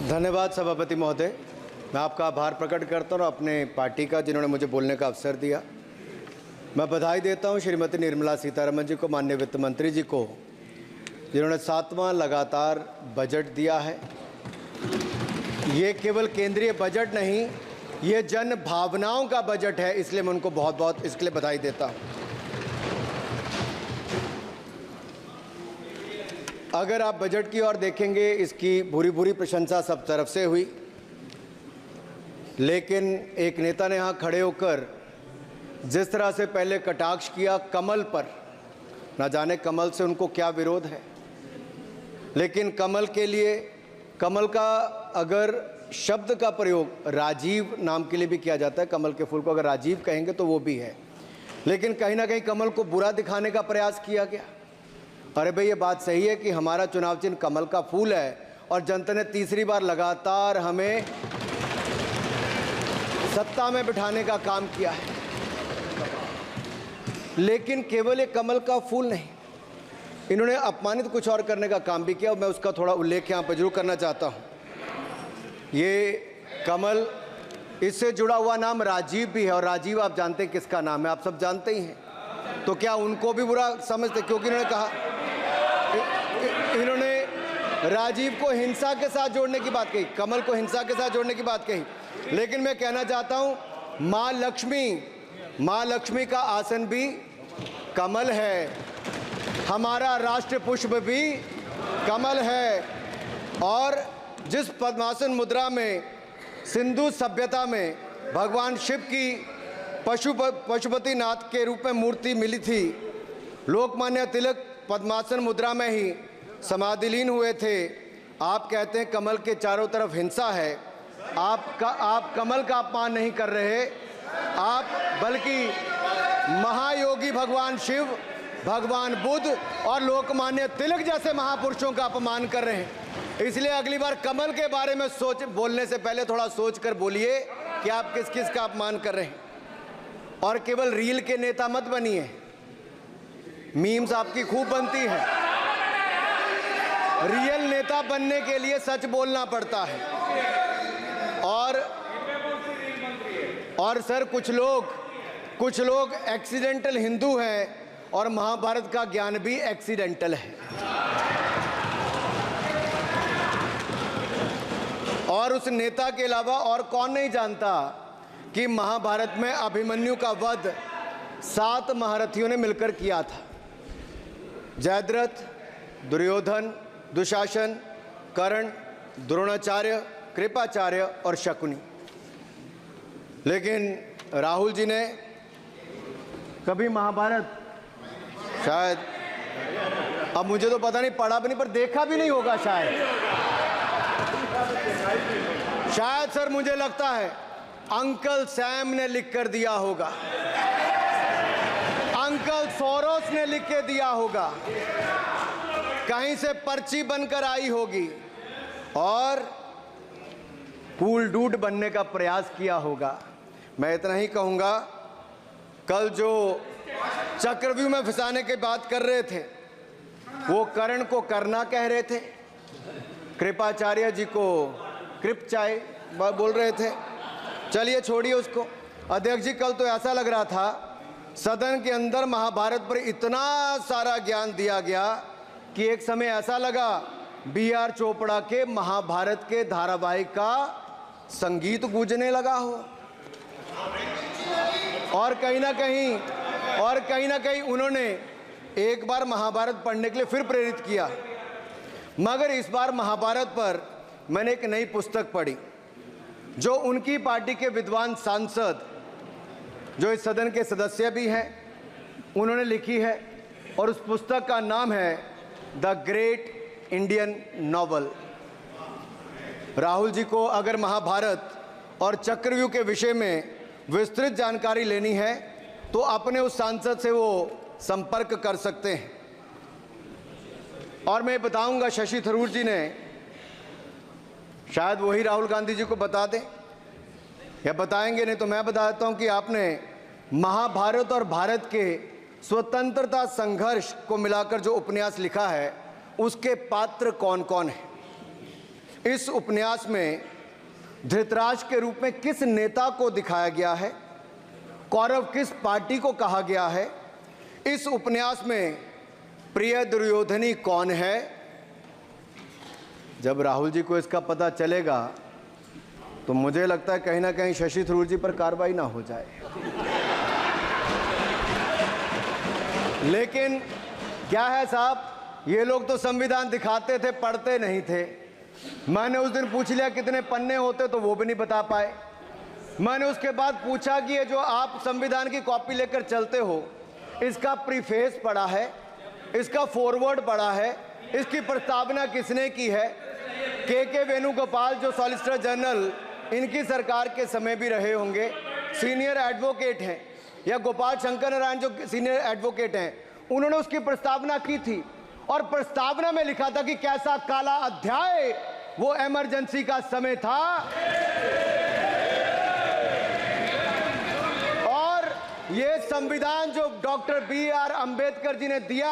धन्यवाद सभापति महोदय। मैं आपका आभार प्रकट करता हूँ अपने पार्टी का, जिन्होंने मुझे बोलने का अवसर दिया। मैं बधाई देता हूँ श्रीमती निर्मला सीतारमण जी को, माननीय वित्त मंत्री जी को, जिन्होंने 7वां लगातार बजट दिया है। ये केवल केंद्रीय बजट नहीं, ये जन भावनाओं का बजट है, इसलिए मैं उनको बहुत बहुत इसके लिए बधाई देता हूँ। अगर आप बजट की ओर देखेंगे, इसकी भूरी भूरी प्रशंसा सब तरफ से हुई, लेकिन एक नेता ने यहाँ खड़े होकर जिस तरह से पहले कटाक्ष किया कमल पर, ना जाने कमल से उनको क्या विरोध है, लेकिन कमल के लिए, कमल का अगर शब्द का प्रयोग राजीव नाम के लिए भी किया जाता है, कमल के फूल को अगर राजीव कहेंगे तो वो भी है, लेकिन कहीं ना कहीं कमल को बुरा दिखाने का प्रयास किया गया। अरे भाई, ये बात सही है कि हमारा चुनाव चिन्ह कमल का फूल है और जनता ने तीसरी बार लगातार हमें सत्ता में बिठाने का काम किया है, लेकिन केवल ये कमल का फूल नहीं, इन्होंने अपमानित कुछ और करने का काम भी किया और मैं उसका थोड़ा उल्लेख यहाँ पर जरूर करना चाहता हूँ। ये कमल, इससे जुड़ा हुआ नाम राजीव भी है, और राजीव आप जानते हैं किसका नाम है, आप सब जानते ही हैं। तो क्या उनको भी बुरा समझते? क्योंकि इन्होंने कहा, इन्होंने राजीव को हिंसा के साथ जोड़ने की बात कही, कमल को हिंसा के साथ जोड़ने की बात कही, लेकिन मैं कहना चाहता हूँ माँ लक्ष्मी का आसन भी कमल है, हमारा राष्ट्र पुष्प भी कमल है, और जिस पद्मासन मुद्रा में सिंधु सभ्यता में भगवान शिव की पशुपति नाथ के रूप में मूर्ति मिली थी, लोकमान्य तिलक पद्मासन मुद्रा में ही समाधिलीन हुए थे। आप कहते हैं कमल के चारों तरफ हिंसा है। आप कमल का अपमान नहीं कर रहे, आप बल्कि महायोगी भगवान शिव, भगवान बुद्ध और लोकमान्य तिलक जैसे महापुरुषों का अपमान कर रहे हैं। इसलिए अगली बार कमल के बारे में बोलने से पहले थोड़ा सोच कर बोलिए कि आप किस किस का अपमान कर रहे हैं। और केवल रील के नेता मत बनिए, मीम्स आपकी खूब बनती है। रियल नेता बनने के लिए सच बोलना पड़ता है। और सर, कुछ लोग एक्सीडेंटल हिंदू हैं और महाभारत का ज्ञान भी एक्सीडेंटल है। और उस नेता के अलावा और कौन नहीं जानता कि महाभारत में अभिमन्यु का वध 7 महारथियों ने मिलकर किया था। जयद्रथ, दुर्योधन, दुशासन, कर्ण, द्रोणाचार्य, कृपाचार्य और शकुनी। लेकिन राहुल जी ने कभी महाभारत, शायद, अब मुझे तो पता नहीं, पढ़ा भी नहीं, पर देखा भी नहीं होगा शायद सर, मुझे लगता है अंकल सैम ने लिख कर दिया होगा, अंकल सोरोस ने लिख के दिया होगा, कहीं से पर्ची बनकर आई होगी और कूल डूड बनने का प्रयास किया होगा। मैं इतना ही कहूँगा, कल जो चक्रव्यूह में फंसाने की बात कर रहे थे, वो कर्ण को करना कह रहे थे, कृपाचार्य जी को कृपचाय बोल रहे थे। चलिए छोड़िए उसको। अध्यक्ष जी, कल तो ऐसा लग रहा था सदन के अंदर महाभारत पर इतना सारा ज्ञान दिया गया कि एक समय ऐसा लगा B.R. चोपड़ा के महाभारत के धारावाहिक का संगीत गूंजने लगा हो। और कहीं ना कहीं उन्होंने एक बार महाभारत पढ़ने के लिए फिर प्रेरित किया। मगर इस बार महाभारत पर मैंने एक नई पुस्तक पढ़ी, जो उनकी पार्टी के विद्वान सांसद, जो इस सदन के सदस्य भी हैं, उन्होंने लिखी है, और उस पुस्तक का नाम है the great Indian novel. Rahul ji को अगर महाभारत और चक्रव्यूह के विषय में विस्तृत जानकारी लेनी है तो अपने उस सांसद से वो संपर्क कर सकते हैं। और मैं बताऊंगा, शशि थरूर जी ने, शायद वही राहुल गांधी जी को बता दें या बताएंगे, नहीं तो मैं बता देता हूं कि आपने महाभारत और भारत के स्वतंत्रता संघर्ष को मिलाकर जो उपन्यास लिखा है, उसके पात्र कौन कौन है। इस उपन्यास में धृतराष्ट्र के रूप में किस नेता को दिखाया गया है, कौरव किस पार्टी को कहा गया है, इस उपन्यास में प्रिय दुर्योधनी कौन है। जब राहुल जी को इसका पता चलेगा तो मुझे लगता है कहीं ना कहीं शशि थरूर जी पर कार्रवाई ना हो जाए। लेकिन क्या है साहब, ये लोग तो संविधान दिखाते थे, पढ़ते नहीं थे। मैंने उस दिन पूछ लिया कितने पन्ने होते, तो वो भी नहीं बता पाए। मैंने उसके बाद पूछा कि ये जो आप संविधान की कॉपी लेकर चलते हो, इसका प्रीफेस पढ़ा है, इसका फॉरवर्ड पढ़ा है, इसकी प्रस्तावना किसने की है। के वेणुगोपाल जो सॉलिसिटर जनरल इनकी सरकार के समय भी रहे होंगे, सीनियर एडवोकेट हैं, या गोपाल शंकर नारायण जो सीनियर एडवोकेट हैं, उन्होंने उसकी प्रस्तावना की थी और प्रस्तावना में लिखा था कि कैसा काला अध्याय वो इमरजेंसी का समय था। और ये संविधान जो डॉक्टर BR अंबेडकर जी ने दिया,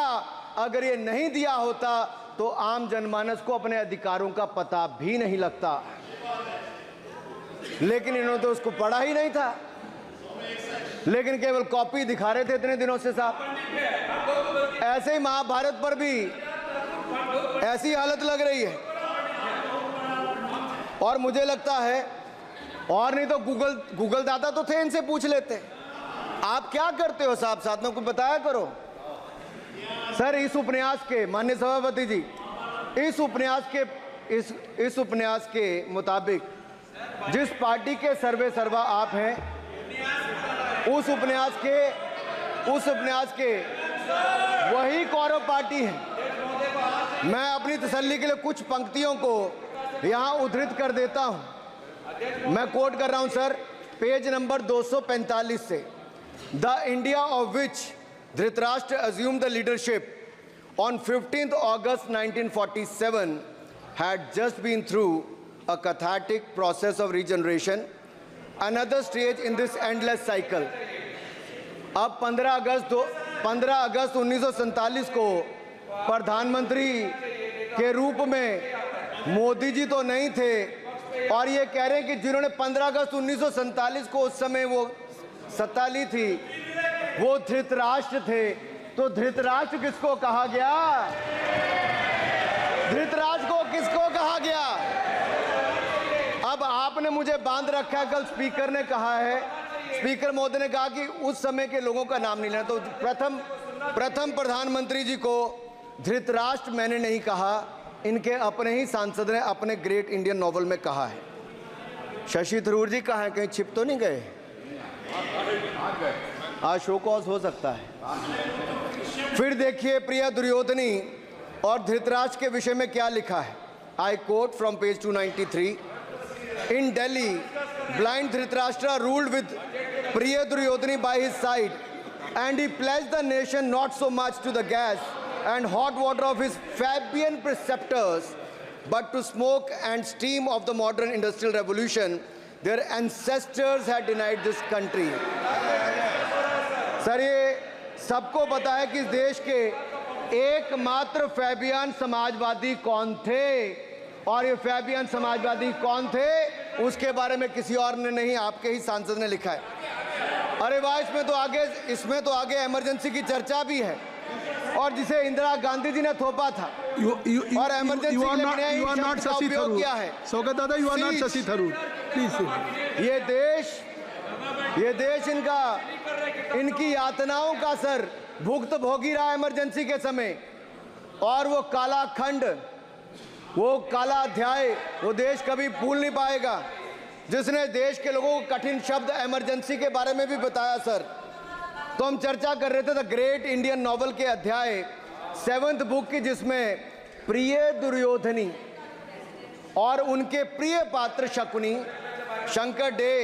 अगर ये नहीं दिया होता तो आम जनमानस को अपने अधिकारों का पता भी नहीं लगता। लेकिन इन्होंने तो उसको पढ़ा ही नहीं था, लेकिन केवल कॉपी दिखा रहे थे इतने दिनों से साहब। ऐसे ही महाभारत पर भी ऐसी हालत लग रही है। और मुझे लगता है, और नहीं तो गूगल दादा तो थे, इनसे पूछ लेते आप क्या करते हो साहब, साथ में कुछ बताया करो। सर इस उपन्यास के, माननीय सभापति जी, इस उपन्यास के मुताबिक जिस पार्टी के सर्वे सर्वा आप हैं, उस उपन्यास के वही कौरव पार्टी है। मैं अपनी तसल्ली के लिए कुछ पंक्तियों को यहाँ उद्धृत कर देता हूँ। मैं कोट कर रहा हूँ सर, पेज नंबर 245 से। The India of which Dhritarashtra assumed the leadership on 15th August 1947 had just been through a cathartic process of regeneration, another stage in this endless cycle. अब 15 अगस्त 1947 को प्रधानमंत्री के रूप में मोदी जी तो नहीं थे, और ये कह रहे हैं कि जिन्होंने 15 अगस्त 1947 को उस समय वो सत्ता ली थी, वो धृतराष्ट्र थे। तो धृतराष्ट्र किसको कहा गया? धृतराष्ट्र को किसको कहा गया? अब आपने मुझे बांध रखा है। कल स्पीकर ने कहा है, स्पीकर महोदय ने कहा कि उस समय के लोगों का नाम नहीं लेना। तो प्रथम प्रधानमंत्री जी को धृतराष्ट्र मैंने नहीं कहा, इनके अपने ही सांसद ने अपने ग्रेट इंडियन नॉवल में कहा है। शशि थरूर जी कहाँ हैं? कहीं छिप तो नहीं गए? आज शो कॉज हो सकता है। फिर देखिए प्रिय दुर्योधनी और धृतराष्ट्र के विषय में क्या लिखा है। I quote from page 293। In Delhi, blind Dhritarashtra ruled with Priya Duryodhani by his side, and he pledged the nation not so much to the gas and hot water of his Fabian preceptors, but to smoke and steam of the modern industrial revolution their ancestors had denied this country. Sir ये सबको पता है कि इस देश के एकमात्र Fabian Samajwadi कौन थे, और ये फैबियन समाजवादी कौन थे उसके बारे में किसी और ने नहीं, आपके ही सांसद ने लिखा है। अरे वाह, इसमें तो आगे इमरजेंसी की चर्चा भी है, और जिसे इंदिरा गांधी जी ने थोपा था। और इमरजेंसी के लिए उपयोग किया है। स्वागत दादा, you are not Shashi Tharoor, please. ये देश इनकी यातनाओं का सर भुगत भोगी रहा इमरजेंसी के समय, और वो काला खंड, वो काला अध्याय वो देश कभी भूल नहीं पाएगा, जिसने देश के लोगों को कठिन शब्द इमरजेंसी के बारे में भी बताया। सर तो हम चर्चा कर रहे थे द ग्रेट इंडियन नॉवल के अध्याय 7th बुक की, जिसमें प्रिय दुर्योधनी और उनके प्रिय पात्र शकुनी शंकर डे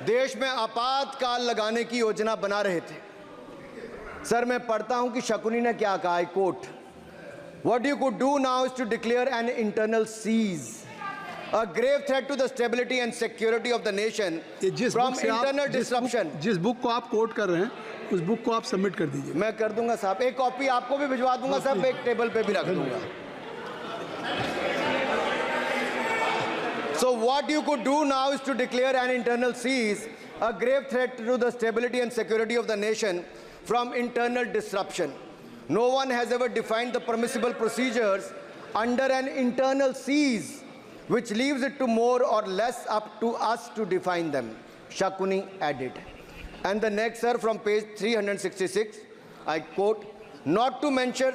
देश में आपातकाल लगाने की योजना बना रहे थे। सर मैं पढ़ता हूं कि शकुनी ने क्या कहा। I quote, What you could do now is to declare an internal siege, a grave threat to the stability and security of the nation from internal disruption. जिस बुक को आप कोट कर रहे हैं उस बुक को आप सबमिट कर दीजिए। मैं कर दूंगा साहब, एक कॉपी आपको भी भिजवा दूंगा साहब, एक टेबल पे भी रख दूंगा। So what you could do now is to declare an internal seize, a grave threat to the stability and security of the nation from internal disruption. No one has ever defined the permissible procedures under an internal seize, which leaves it to more or less up to us to define them, Shakuni added. And the next, sir, from page 366, I quote, not to mention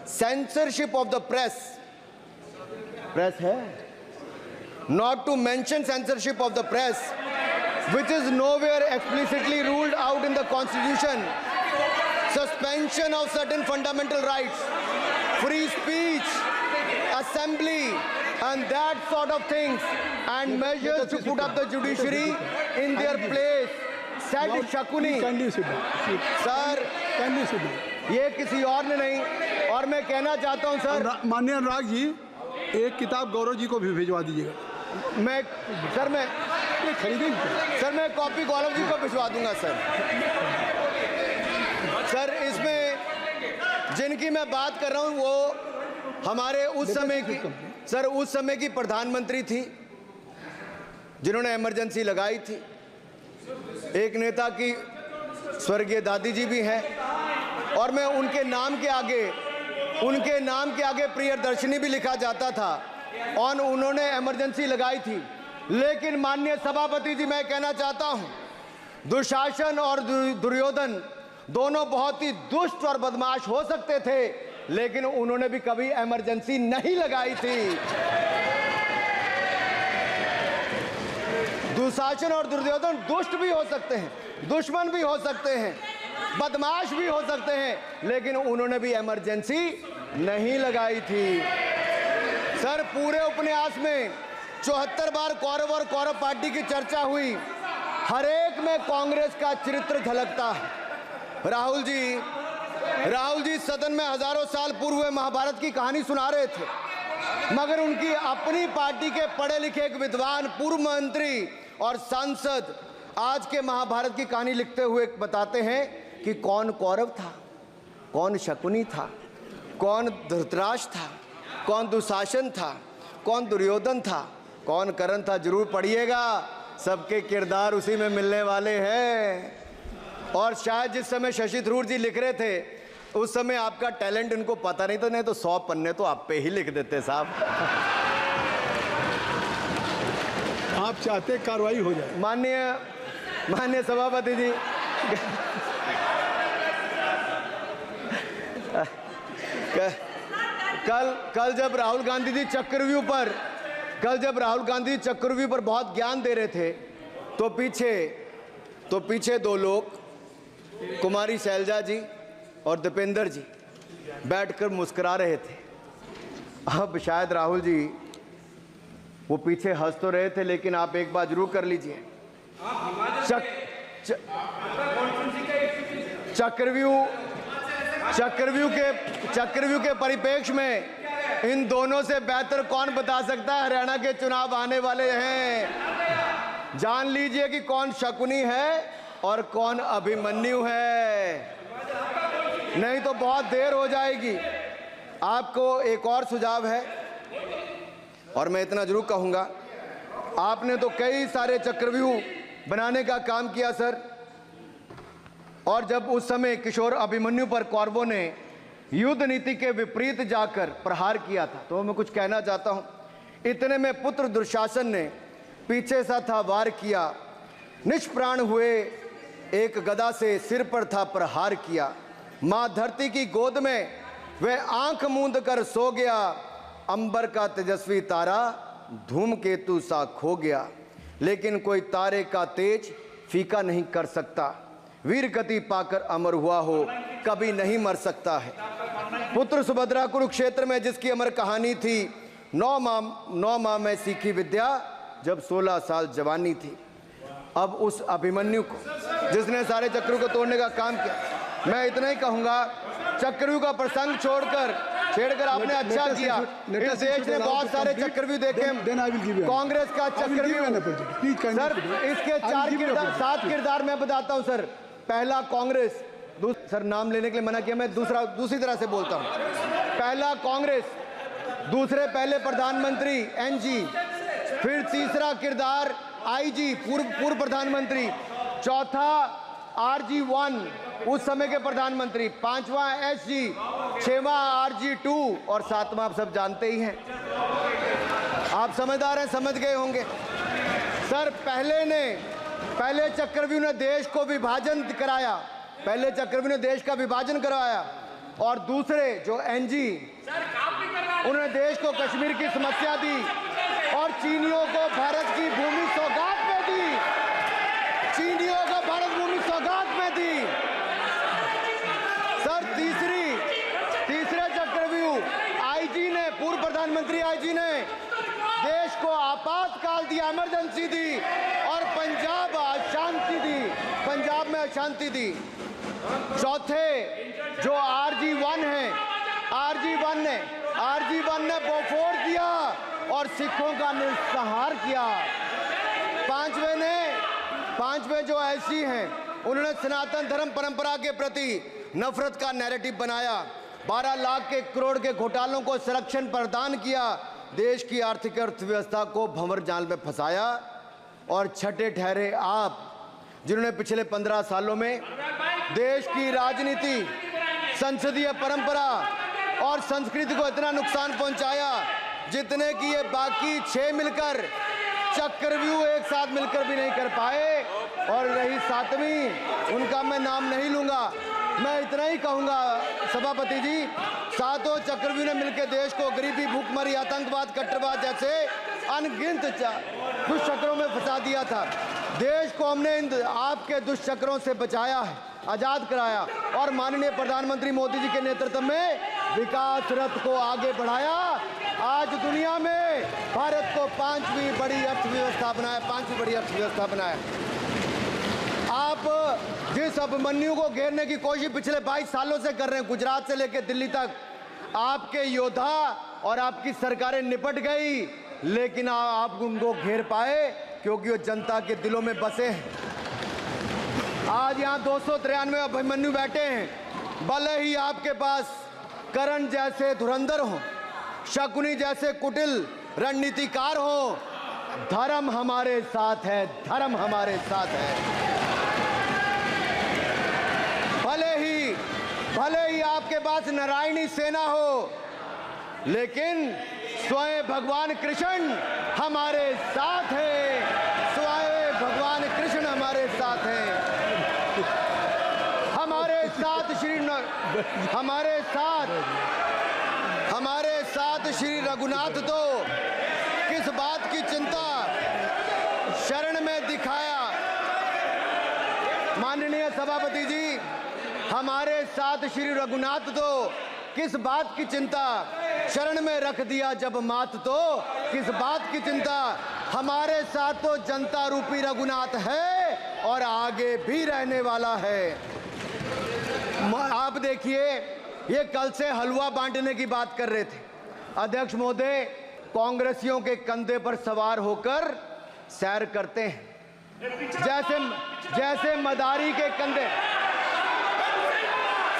censorship of the press. Press hai? Not to mention censorship of the press, which is nowhere explicitly ruled out in the Constitution. Suspension of certain fundamental rights, free speech, assembly, and that sort of things, and measures to put up the judiciary in their place, said Shakuni. Kindly sit down. Sir, Kindly sit down. ये किसी और ने नहीं, और मैं कहना चाहता हूं सर, माननीय अनुराग जी, एक किताब गौरव जी को भी भिजवा दीजिएगा। मैं खरीदेंगे सर, मैं कॉपी गौरव जी को भिजवा दूंगा सर। सर, इसमें जिनकी मैं बात कर रहा हूं वो हमारे उस समय की, सर उस समय की प्रधानमंत्री थी जिन्होंने इमरजेंसी लगाई थी। एक नेता की स्वर्गीय दादी जी भी हैं, और मैं उनके नाम के आगे प्रियदर्शनी भी लिखा जाता था, और उन्होंने इमरजेंसी लगाई थी। लेकिन माननीय सभापति जी, मैं कहना चाहता हूं, दुशासन और दुर्योधन दोनों बहुत ही दुष्ट और बदमाश हो सकते थे, लेकिन उन्होंने भी कभी इमरजेंसी नहीं लगाई थी। दुशासन और दुर्योधन दुष्ट भी हो सकते हैं, दुश्मन भी हो सकते हैं, बदमाश भी हो सकते हैं, लेकिन उन्होंने भी इमरजेंसी नहीं लगाई थी। सर, पूरे उपन्यास में 74 बार कौरव और कौरव पार्टी की चर्चा हुई, हर एक में कांग्रेस का चरित्र झलकता है। राहुल जी सदन में हजारों साल पूर्व हुए महाभारत की कहानी सुना रहे थे, मगर उनकी अपनी पार्टी के पढ़े लिखे एक विद्वान पूर्व मंत्री और सांसद आज के महाभारत की कहानी लिखते हुए बताते हैं कि कौन कौरव था, कौन शकुनी था, कौन धृतराष्ट्र था, कौन दुशासन था, कौन दुर्योधन था, कौन कर्ण था। जरूर पढ़िएगा, सबके किरदार उसी में मिलने वाले हैं। और शायद जिस समय शशि थरूर जी लिख रहे थे, उस समय आपका टैलेंट इनको पता नहीं था, नहीं तो 100 पन्ने तो आप पे ही लिख देते साहब। आप चाहते कार्रवाई हो जाए। माननीय सभापति जी, कल जब राहुल गांधी जी चक्रव्यूह पर बहुत ज्ञान दे रहे थे, तो पीछे दो लोग, कुमारी शैलजा जी और दीपेंद्र जी, बैठकर मुस्कुरा रहे थे। अब शायद राहुल जी वो पीछे हंस तो रहे थे, लेकिन आप एक बात जरूर कर लीजिए, चक्रव्यूह के परिप्रेक्ष्य में इन दोनों से बेहतर कौन बता सकता है हरियाणा के चुनाव आने वाले हैं। जान लीजिए कि कौन शकुनी है और कौन अभिमन्यु है, नहीं तो बहुत देर हो जाएगी। आपको एक और सुझाव है, और मैं इतना जरूर कहूंगा, आपने तो कई सारे चक्रव्यूह बनाने का काम किया सर, और जब उस समय किशोर अभिमन्यु पर कौरवों ने युद्ध नीति के विपरीत जाकर प्रहार किया था, तो मैं कुछ कहना चाहता हूं। इतने में पुत्र दुशासन ने पीछे सा था वार किया, निष्प्राण हुए एक गदा से सिर पर था प्रहार किया। मां धरती की गोद में वह आंख मूंद कर सो गया, अंबर का तेजस्वी तारा धूमकेतु सा खो गया। लेकिन कोई तारे का तेज फीका नहीं कर सकता, वीर गति पाकर अमर हुआ हो कभी नहीं मर सकता है। पुत्र सुभद्रा कुरुक्षेत्र में जिसकी अमर कहानी थी, 9 माह में सीखी विद्या जब 16 साल जवानी थी। अब उस अभिमन्यु को, जिसने सारे चक्रव्यूह को तोड़ने का काम किया, मैं इतना ही कहूंगा, चक्रव्यूह का प्रसंग छेड़कर आपने अच्छा किया। इस देश ने बहुत सारे चक्रव्यूह देखे, कांग्रेस का चक्रव्यूह सर, इसके 7 किरदार मैं बताता हूं सर। पहला कांग्रेस, सर नाम लेने के लिए मना किया, मैं दूसरी तरह से बोलता हूं। पहला कांग्रेस, दूसरे पहले प्रधानमंत्री NG, फिर तीसरा किरदार आईजी पूर्व प्रधानमंत्री, चौथा RG1 उस समय के प्रधानमंत्री, पांचवा SG, छठवां RG2 और सातवां आप सब जानते ही हैं। आप समझदार हैं, समझ गए होंगे। सर पहले चक्रव्यूह ने देश को विभाजन कराया, पहले चक्रव्यूह ने देश का विभाजन करवाया, और दूसरे जो NG उन्होंने देश को कश्मीर की समस्या दी और चीनियों को भारत की भूमि सौगात में दी, चीनियों को भारत भूमि सौगात में दी। सर तीसरे चक्रव्यूह आईजी ने, पूर्व प्रधानमंत्री आईजी ने देश को आपातकाल दिया, इमरजेंसी दी और पंजाब में अशांति दी। चौथे जो RG1 है, RG1 ने बोफोर्स दिया और सिखों का निस्सहार किया। पांचवें जो ऐसी हैं, उन्होंने सनातन धर्म परंपरा के प्रति नफरत का नैरेटिव बनाया, 12 लाख के करोड़ के घोटालों को संरक्षण प्रदान किया, देश की आर्थिक अर्थव्यवस्था को भंवर जाल में फंसाया। और छठे ठहरे आप, जिन्होंने पिछले 15 सालों में देश की राजनीति, संसदीय परंपरा और संस्कृति को इतना नुकसान पहुंचाया जितने कि ये बाकी 6 मिलकर चक्रव्यूह एक साथ मिलकर भी नहीं कर पाए। और रही 7वीं, उनका मैं नाम नहीं लूंगा, मैं इतना ही कहूंगा सभापति जी, 7 चक्रव्यूह ने मिलकर देश को गरीबी, भूखमरी, आतंकवाद, कट्टरवाद जैसे अनगिनत दुष्चक्रों में फंसा दिया था। देश को हमने इन आपके दुष्चक्रों से बचाया है, आजाद कराया और माननीय प्रधानमंत्री मोदी जी के नेतृत्व में विकास रथ को आगे बढ़ाया। आज दुनिया में भारत को 5वीं बड़ी अर्थव्यवस्था बनाया। आप जिस अभिमन्यु को घेरने की कोशिश पिछले 22 सालों से कर रहे हैं, गुजरात से लेकर दिल्ली तक, आपके योद्धा और आपकी सरकारें निपट गई, लेकिन आप उनको घेर पाए क्योंकि वो जनता के दिलों में बसे हैं। आज यहाँ 293 अभिमन्यु बैठे हैं, भले ही आपके पास करण जैसे धुरंधर हो, शकुनी जैसे कुटिल रणनीतिकार हो, धर्म हमारे साथ है, धर्म हमारे साथ है। भले ही आपके पास नारायणी सेना हो, लेकिन स्वयं भगवान कृष्ण हमारे साथ है, स्वयं भगवान कृष्ण हमारे साथ है। हमारे साथ श्री रघुनाथ तो किस बात की चिंता शरण में दिखाया। माननीय सभापति जी, हमारे साथ श्री रघुनाथ तो किस बात की चिंता शरण में रख दिया जब मात, तो किस बात की चिंता। हमारे साथ तो जनता रूपी रघुनाथ है और आगे भी रहने वाला है। आप देखिए, ये कल से हलवा बांटने की बात कर रहे थे। अध्यक्ष महोदय कांग्रेसियों के कंधे पर सवार होकर सैर करते हैं, जैसे मदारी के कंधे।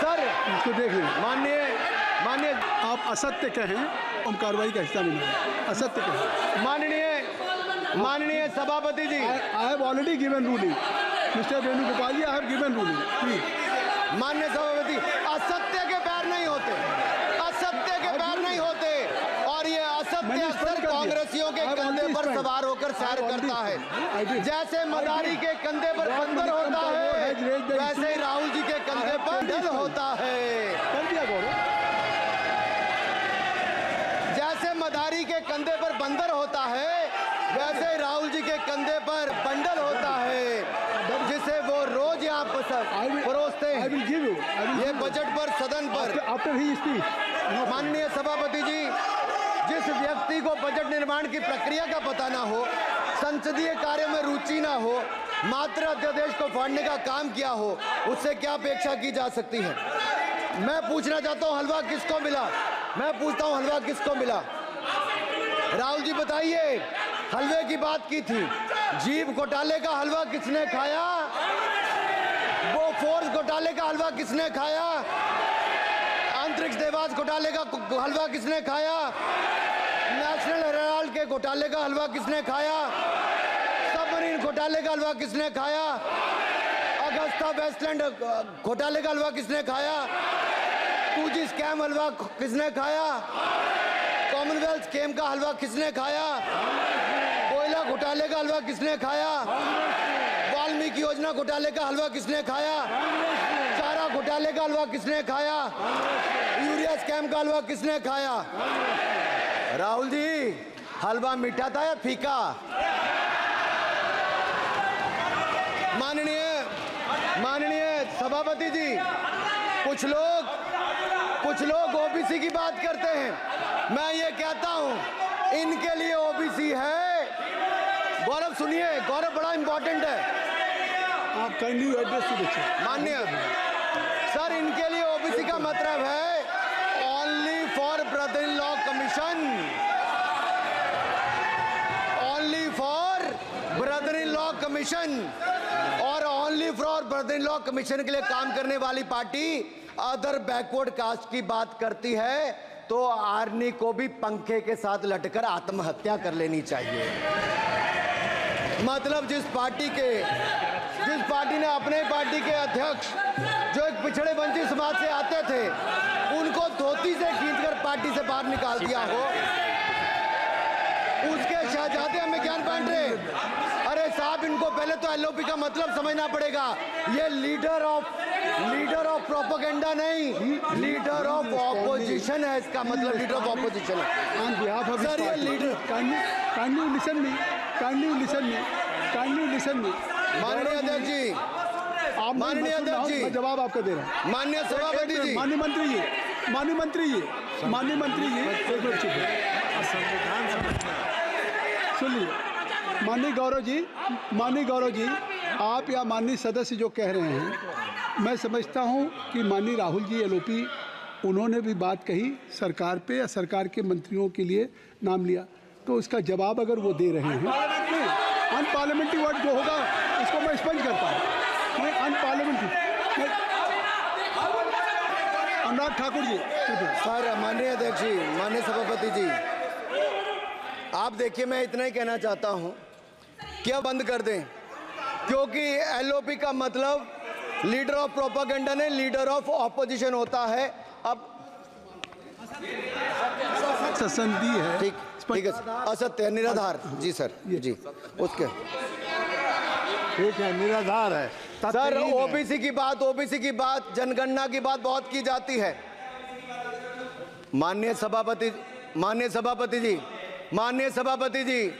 सर इसको देख लीजिए। माननीय आप असत्य कहें, हम कार्रवाई का हिस्सा नहीं है। असत्य कहें। माननीय सभापति जी, I have already given ruling mister Venugopal ji, I have given ruling please. माननीय सभापति, असत्य के पैर नहीं होते, असत्य के पैर नहीं होते, और ये असत्य अक्सर कांग्रेसियों के कंधे पर सवार होकर सैर करता है। जैसे मदारी के कंधे पर बंदर होता है, वैसे ही राहुल जी के कंधे पर दल होता है। जैसे मदारी के कंधे पर बंदर होता है, वैसे ही राहुल जी के कंधे पर बंडल होता है, जिसे वो रोज यहाँ परोसते हैं। ये बजट पर, सदन पर। माननीय सभापति जी, जिस व्यक्ति को बजट निर्माण की प्रक्रिया का पता ना हो, संसदीय कार्य में रुचि ना हो, मात्र अध्यादेश को फाड़ने का काम किया हो, उससे क्या अपेक्षा की जा सकती है। मैं पूछना चाहता हूँ, हलवा किसको मिला? मैं पूछता हूँ, हलवा किसको मिला? राहुल जी बताइए, हलवे की बात की थी, जीव घोटाले का हलवा किसने खाया? वो फोर्स घोटाले का हलवा किसने खाया? अंतरिक्ष देवास घोटाले का हलवा किसने खाया? नेशनल हेराल्ड के घोटाले का हलवा किसने खाया? सबमरीन घोटाले का हलवा किसने खाया? अगस्ता वेस्टलैंड घोटाले का हलवा किसने खाया? 2G स्कैम हलवा किसने खाया? कॉमनवेल्थ स्कैम का हलवा किसने खाया? कोयला घोटाले का हलवा किसने खाया? वाल्मीकि योजना घोटाले का हलवा किसने खाया? चारा घोटाले का हलवा किसने खाया? यूरिया स्कैम का हलवा किसने खाया? राहुल जी, हलवा मीठा था या फीका? माननीय सभापति जी, कुछ लोग ओबीसी की बात करते हैं। मैं ये कहता हूं, इनके लिए ओबीसी है। गौरव सुनिए, गौरव बड़ा इंपॉर्टेंट है। आप kindly address to the chair. माननीय सर, इनके लिए ओबीसी का मतलब है only for brother in law commission, only for brother in law commission. और only for brother in law commission के लिए काम करने वाली पार्टी अदर बैकवर्ड कास्ट की बात करती है तो आर्नी को भी पंखे के साथ लटकर आत्महत्या कर लेनी चाहिए। मतलब जिस पार्टी ने अपने पार्टी के अध्यक्ष जो एक पिछड़े वंचित समाज से आते थे, उनको धोती से खींचकर पार्टी से बाहर निकाल दिया हो, उसके शहजादे हमें ज्ञान बांट रहे। अरे साहब, इनको पहले तो एलओपी का मतलब समझना पड़ेगा। ये लीडर ऑफ प्रोपेगेंडा नहीं, लीडर ऑफ ऑपोजिशन है। इसका मतलब लीडर ऑफ ऑपोजिशन है। On behalf of सर, ये लीडर kindly listen me. माननीय अध्यक्ष जी, माननीय अध्यक्ष जी, मैं जवाब आपका दे रहा हूँ। माननीय सभापति जी, माननीय मंत्री जी, एक मिनट चुप सुनिए। माननीय गौरव जी, आप या माननीय सदस्य जो कह रहे हैं, मैं समझता हूं कि माननीय राहुल जी एलओपी, उन्होंने भी बात कही सरकार पे या सरकार के मंत्रियों के लिए नाम लिया, तो उसका जवाब अगर वो दे रहे हैं, अनपार्लियामेंट्री वर्ड जो होगा उसको मैं स्पंज करता हूँ। मैं अनपार्लियामेंट्री अनुराग ठाकुर जी। सर, माननीय अध्यक्ष जी, माननीय सभापति जी, आप देखिए, मैं इतना ही कहना चाहता हूं कि अब बंद कर दें, क्योंकि एलओपी का मतलब लीडर ऑफ प्रोपेगेंडा नहीं, लीडर ऑफ ऑपोजिशन होता है। अब संधि है, ठीक है, असत्य है, निराधार। जी सर, जी, उसके ठीक है, निराधार है सर। ओबीसी की बात, जनगणना की बात बहुत की जाती है। माननीय सभापति जी,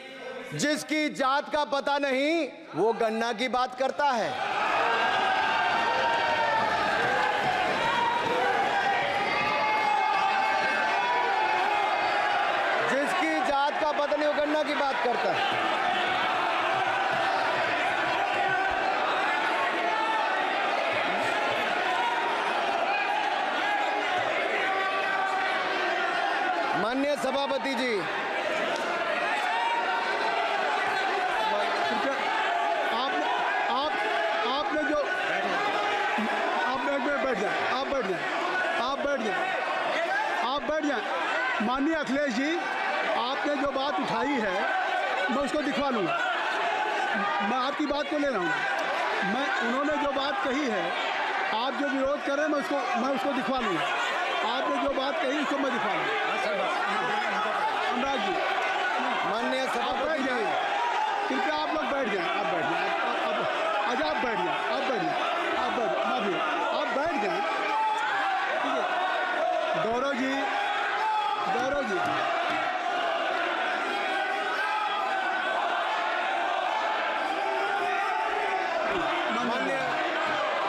जिसकी जात का पता नहीं वो गणना की बात करता है। जिसकी जात का पता नहीं वो गणना की बात करता है। माननीय सभापति जी, आपने जो आप बैठ जाए। माननीय अखिलेश जी, आपने जो बात उठाई है मैं उसको दिखवा लूँगा। मैं आपकी बात को ले रहा हूँ। उन्होंने जो बात कही है, आप जो विरोध कर रहे हैं, मैं उसको दिखवा लूँगा। आपने जो बात कही उसको मैं दिखवा लूँगा। अनुराग जी, माननीय सभापति जी, कृपया आप लोग बैठ जाएं। आप बैठ जाएं। अच्छा, आप बैठ जाएं। माफी, आप बैठ जाएं। ठीक है। गौरव जी,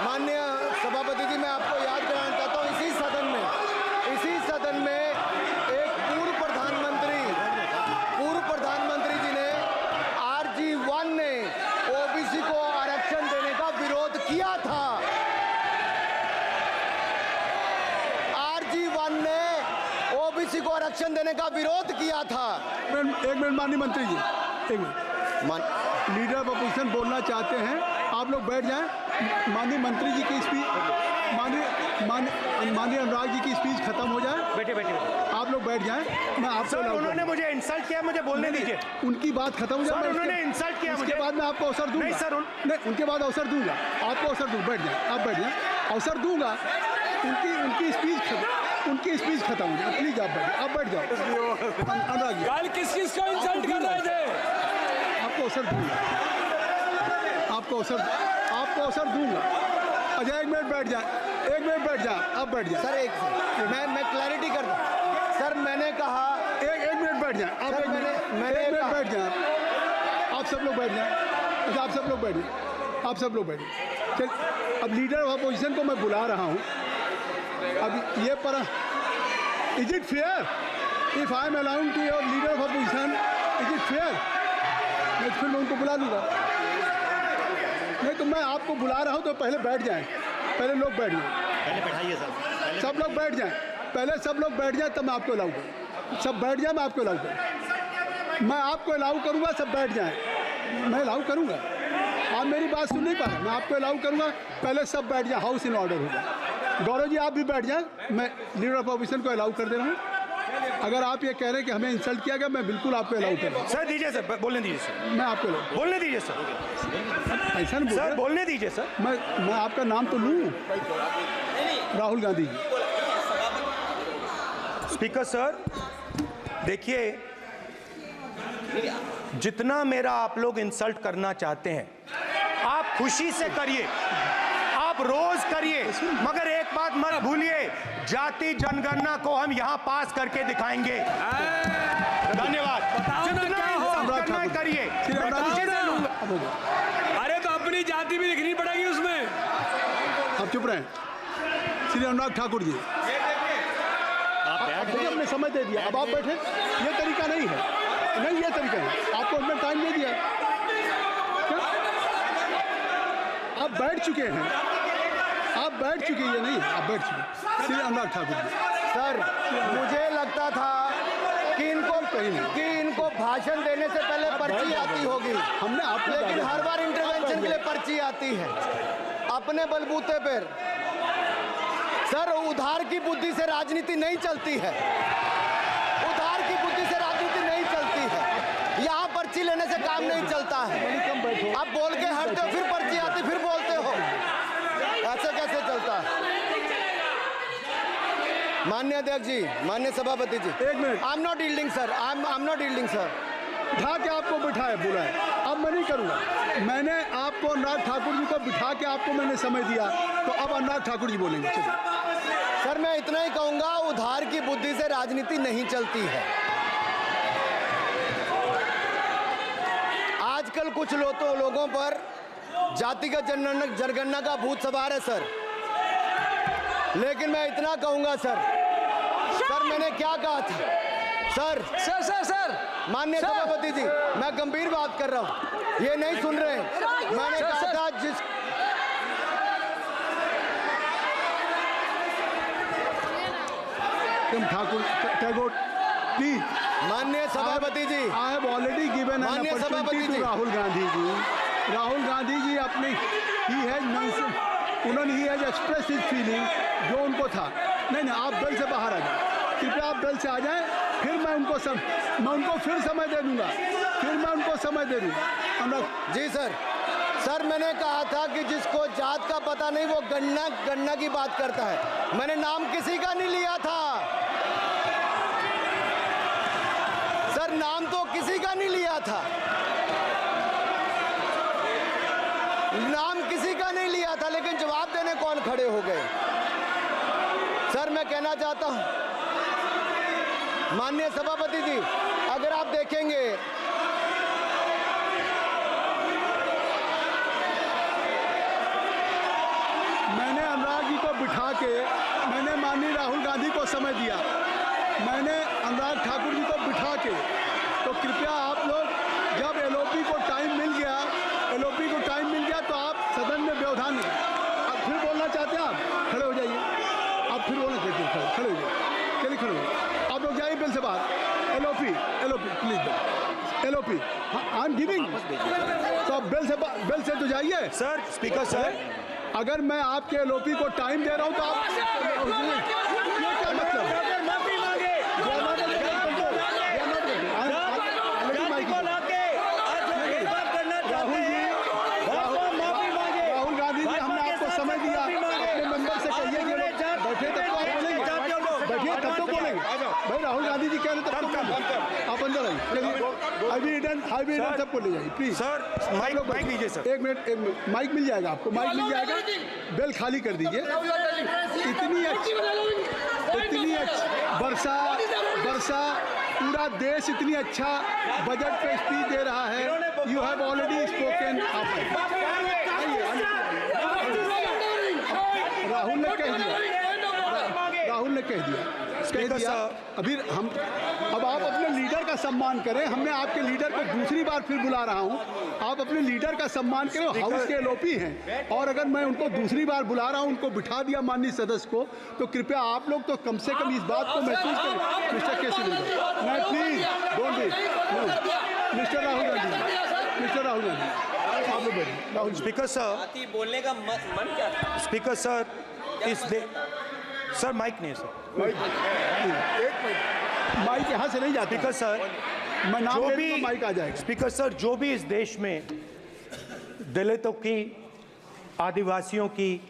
माननीय सभापति जी, मैं आपको याद कराना चाहता हूँ, इसी सदन में एक पूर्व प्रधानमंत्री जी ने RG1 ने ओबीसी को आरक्षण देने का विरोध किया था। RG1 ने ओबीसी को आरक्षण देने का विरोध किया था। एक मिनट माननीय मंत्री जी, एक मिनट। लीडर ऑफ अपोजिशन बोलना चाहते हैं, आप लोग बैठ जाएं। माननीय मंत्री जी की स्पीच माननीय अनुराग जी की स्पीच खत्म हो जाए। बैठे बैठे बैठे। आप लोग बैठ जाएं, मैं आपको सर उन्होंने मुझे इंसल्ट किया, मुझे बोलने दीजिए। उनकी बात खत्म हो जाए। सर उन्होंने इंसल्ट किया मुझे। उसके बाद मैं आपको अवसर दूंगा। नहीं सर नहीं, उनके बाद अवसर दूंगा आपको, अवसर दूँ। बैठ जाए, आप बैठ जाए, अवसर दूंगा। उनकी स्पीच खत्म हो जाए। प्लीज आप बैठ जाओ। अनुराग जी कल किस को इंसल्ट कर रहे थे? आपको अवसर दूंगा, आपको अवसर दूंगा। अच्छा एक मिनट बैठ जाए, आप बैठ जाए। सर मैं क्लैरिटी कर दूं। सर मैंने कहा एक मिनट बैठ जाए आप। सर, मैंने एक मिनट कहा- बैठ जाए आप। सब लोग बैठ जाए। अच्छा आप सब लोग बैठ जाए। चल, अब लीडर ऑफ अपोजिशन को मैं बुला रहा हूँ। अब ये पर is it fair if I am allowing to your leader of opposition, is it fair? मैं फिर उनको बुला लूँगा। नहीं तो मैं आपको बुला रहा हूँ तो पहले बैठ जाएं। पहले लोग बैठ जाएं। पहले बैठाइए सर। सब लोग बैठ जाएं। पहले सब लोग बैठ जाएं तब मैं आपको अलाउ करूँ। सब बैठ जाएं, मैं आपको अलाउ करूँ। मैं आपको अलाउ करूँगा, सब बैठ जाएं। मैं अलाउ करूँगा। आप मेरी बात सुन नहीं पा रहे। मैं आपको अलाउ करूँगा, पहले सब बैठ जाए, हाउस इन ऑर्डर होगा। गौरव जी आप भी बैठ जाएं। मैं लीडर ऑफ अपोजिशन को अलाउ कर दे रहा हूँ। अगर आप ये कह रहे हैं कि हमें इंसल्ट किया गया, मैं बिल्कुल आपको अलाउ कर रहा हूँ। सर दीजिए सर, बोलने दीजिए सर। मैं आपको अलाउ बोलने दीजिए सर। ऐसा नहीं सर बोल बोलने दीजिए सर। मैं आपका नाम तो लूँ। राहुल गांधी जी। स्पीकर सर देखिए, जितना मेरा आप लोग इंसल्ट करना चाहते हैं आप खुशी से करिए, आप रोज करिए, मगर एक बात मत भूलिए, जाति जनगणना को हम यहां पास करके दिखाएंगे। धन्यवाद। जितना इंसल्ट करना है करिए। खुशी से लूंगा। अरे तो अपनी जाति भी लिखनी पड़ेगी उसमें। आप चुप रहें। श्री अनुराग ठाकुर जी, देखिए हमने समय दे दिया, अब आप बैठे। ये तरीका नहीं है, नहीं ये तरीका है। आपको हमने टाइम दे दिया। क्या? आप बैठ चुके हैं, आप बैठ चुके हैं। ये नहीं है, आप बैठ चुके। श्री अनुराग ठाकुर जी। सर मुझे लगता था कि इनको भाषण देने से पहले पर्ची आती होगी। हमने आपको लेकिन हर बार इंटरवेंशन के लिए पर्ची आती है अपने बलबूते पर। सर उधार की बुद्धि से राजनीति नहीं चलती है। उधार की बुद्धि से राजनीति नहीं चलती है। यहाँ पर्ची लेने से काम नहीं चलता है। आप बोल के हटते हो, फिर पर्ची आती, फिर बोलते हो। ऐसे कैसे चलता है? माननीय अध्यक्ष जी, माननीय सभापति जी, एक minute. I am not yielding sir, I am not yielding sir. बिठा के आपको बिठाया, बुलाया। अब मैं नहीं करूँगा। मैंने आपको अनुराग ठाकुर जी को बिठा के आपको मैंने समय दिया, तो अब अनुराग ठाकुर जी बोलेंगे। चलिए सर मैं इतना ही कहूंगा, उधार की बुद्धि से राजनीति नहीं चलती है। आजकल कुछ लोगों पर जातिगत जनगणना का भूत सवार है सर। लेकिन मैं इतना कहूंगा सर मैंने क्या कहा था सर माननीय सभापति जी, मैं गंभीर बात कर रहा हूं, ये नहीं सुन रहे। मैंने कहा था ठाकुर टैगोर प्लीज। माननीय सभापति जी, I have already given an माननीय सभापति अपॉर्चुनिटी जी। टू राहुल गांधी जी। राहुल गांधी जी अपनी ही हैज एक्सप्रेस हिज फीलिंग जो उनको था। नहीं आप बेल से बाहर आ जाए, कृपया आप बेल से आ जाएं। फिर मैं उनको फिर समय दे दूंगा। जी सर मैंने कहा था कि जिसको जात का पता नहीं वो गणना की बात करता है। मैंने नाम किसी का नहीं लिया था सर, नाम तो किसी का नहीं लिया था, नाम किसी का नहीं लिया था, लेकिन जवाब देने कौन खड़े हो गए। सर मैं कहना चाहता हूं माननीय सभापति जी, अगर आप देखेंगे मैंने अनुराग जी को बिठा के मैंने माननीय राहुल गांधी को समय दिया। मैंने अनुराग ठाकुर जी को बिठा के, तो कृपया आप लोग जब एलओपी को टाइम मिल गया तो आप सदन में व्यवधान अब फिर बोलना चाहते हैं, आप खड़े हो जाइए। आप फिर बोलना चाहते हैं, खड़े हो जाइए। चलिए खड़े हो, आप लोग जाइए बिल से बाहर। LOP please, LOP I am giving. तो आप बेल से तो जाइए। सर स्पीकर सर अगर मैं आपके एलओपी को टाइम दे रहा हूं तो आप ये क्या मतलब है? राहुल गांधी जी, हमने आपको समय दिया, अपने मेंबर से कहिए कि बैठे तब तो आप बोलेंगे, बैठिए तब तो बोलेंगे भाई। राहुल गांधी जी कह रहे तब तो बोलेंगे। आप अंदर आइए, चलिए। आई सबको ले जाइए प्लीज। सर माइक लीजिए सर। एक मिनट, माइक मिल जाएगा आपको, माइक मिल जाएगा। बेल खाली कर दीजिए। इतनी अच्छी वर्षा पूरा देश इतनी अच्छा बजट पे स्पीच दे रहा है। You have already spoken. Rahul ने कह दिया अभी हम, अब आप अपने लीडर का सम्मान करें। हमने आपके लीडर को दूसरी बार फिर बुला रहा हूं, आप अपने लीडर का सम्मान करें। हाउस के एलओपी हैं और अगर मैं उनको दूसरी बार बुला रहा हूं, उनको बिठा दिया माननीय सदस्य को, तो कृपया आप लोग तो कम से कम इस बात को महसूस करें। मिस्टर केसी मैं please don't be mister Rahul Gandhi आप लोग बैठिए। राहुल स्पीकर सर, बोलने का मन क्या था? स्पीकर सर, सर माइक नहीं सर, माइक यहाँ से नहीं जाता। स्पीकर सर, मैं नाम जो ले भी लूंगा, माइक आ जाएगा। स्पीकर सर, जो भी इस देश में दलितों की, आदिवासियों की,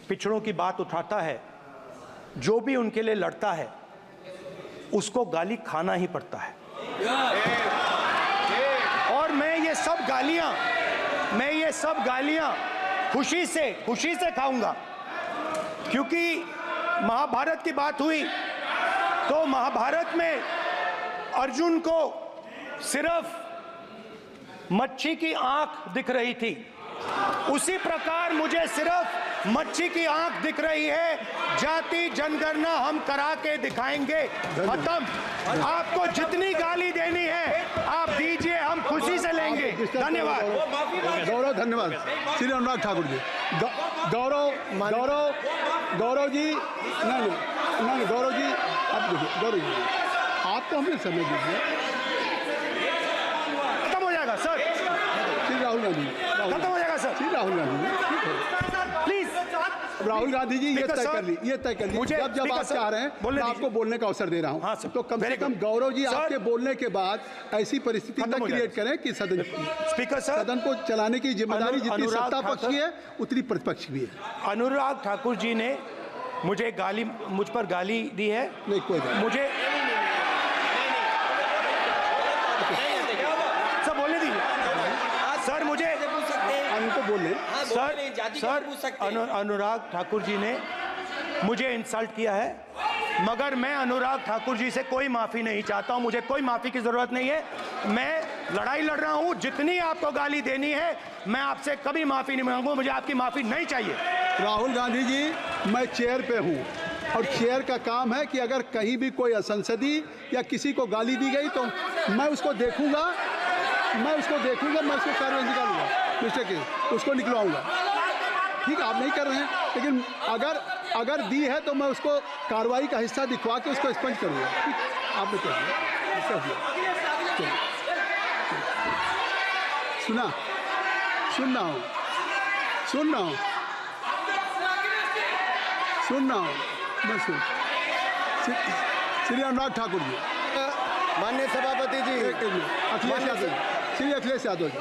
पिछड़ों की बात उठाता है, जो भी उनके लिए लड़ता है, उसको गाली खाना ही पड़ता है। और मैं ये सब गालियां खुशी से खाऊंगा, क्योंकि महाभारत की बात हुई तो महाभारत में अर्जुन को सिर्फ मच्छी की आंख दिख रही थी, उसी प्रकार मुझे सिर्फ मच्छी की आंख दिख रही है। जाति जनगणना हम करा के दिखाएंगे। खत्म। आपको जितनी गाली देनी है आप दीजिए, हम खुशी से लेंगे। धन्यवाद। गौरव, धन्यवाद। श्री अनुराग ठाकुर जी। गौरव जी, नहीं गौरव जी, आप देखिए। गौरव जी, आप तो हमें समय दीजिए। खत्म हो जाएगा सर। श्री राहुल गांधी, खत्म हो जाएगा सर। श्री राहुल गांधी प्लीज राहुल गांधी जी, ये तय कर ली। मुझे जब आप चाह रहे हैं मैं आपको बोलने का अवसर दे रहा हूं। हाँ सर, तो कम से कम गौरव जी आपके बोलने के बाद ऐसी परिस्थिति न क्रिएट करें कि सदन को चलाने की जिम्मेदारी जितनी सत्ता पक्ष की है उतनी प्रतिपक्ष भी है। अनुराग ठाकुर जी ने मुझ पर गाली दी है। नहीं, कोई बात नहीं। मुझे सब बोलने दीजिए सर। मुझे उनको बोले सर, अनुराग ठाकुर जी ने मुझे इंसल्ट किया है, मगर मैं अनुराग ठाकुर जी से कोई माफ़ी नहीं चाहता हूं। मुझे कोई माफ़ी की ज़रूरत नहीं है। मैं लड़ाई लड़ रहा हूं। जितनी आपको गाली देनी है मैं आपसे कभी माफ़ी नहीं मांगूंगा। मुझे आपकी माफ़ी नहीं चाहिए। राहुल गांधी जी, मैं चेयर पे हूँ और चेयर का काम है कि अगर कहीं भी कोई असंसदीय या किसी को गाली दी गई तो मैं उसको देखूंगा, मैं उसको कार्रवाई निकालूंगा, मिस्टर के उसको निकलवाऊंगा। ठीक है, आप नहीं कर रहे हैं, लेकिन अगर दी है तो मैं उसको कार्रवाई का हिस्सा दिखवा के उसको स्पंज करूंगा। ठीक, आपने कह दिया। सुन रहा हूँ मैं श्री अनुराग ठाकुर जी, माननीय सभापति जी, अखिलेश यादव जी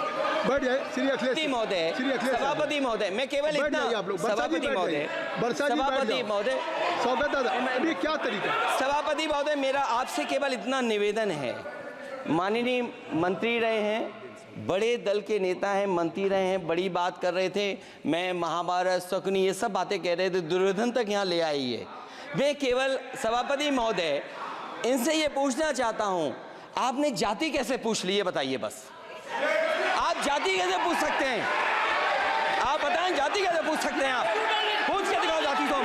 बैठ जाए। श्री अखिलेश महोदय, सभापति महोदय, मैं केवल इतना, सभापति महोदय, स्वागत है। अभी क्या तरीका? सभापति महोदय, मेरा आपसे केवल इतना निवेदन है। माननीय मंत्री रहे हैं, बड़े दल के नेता हैं, मंत्री रहे हैं, बड़ी बात कर रहे थे। मैं महाभारत, शकुनी, ये सब बातें कह रहे थे, दुर्योधन तक यहाँ ले आई है। मैं केवल सभापति महोदय इनसे ये पूछना चाहता हूँ, आपने जाति कैसे पूछ ली है बताइए बस। आप जाति कैसे पूछ सकते हैं? आप बताएं, जाति कैसे पूछ सकते हैं? आप पूछ के दिखाओ जाति तुम।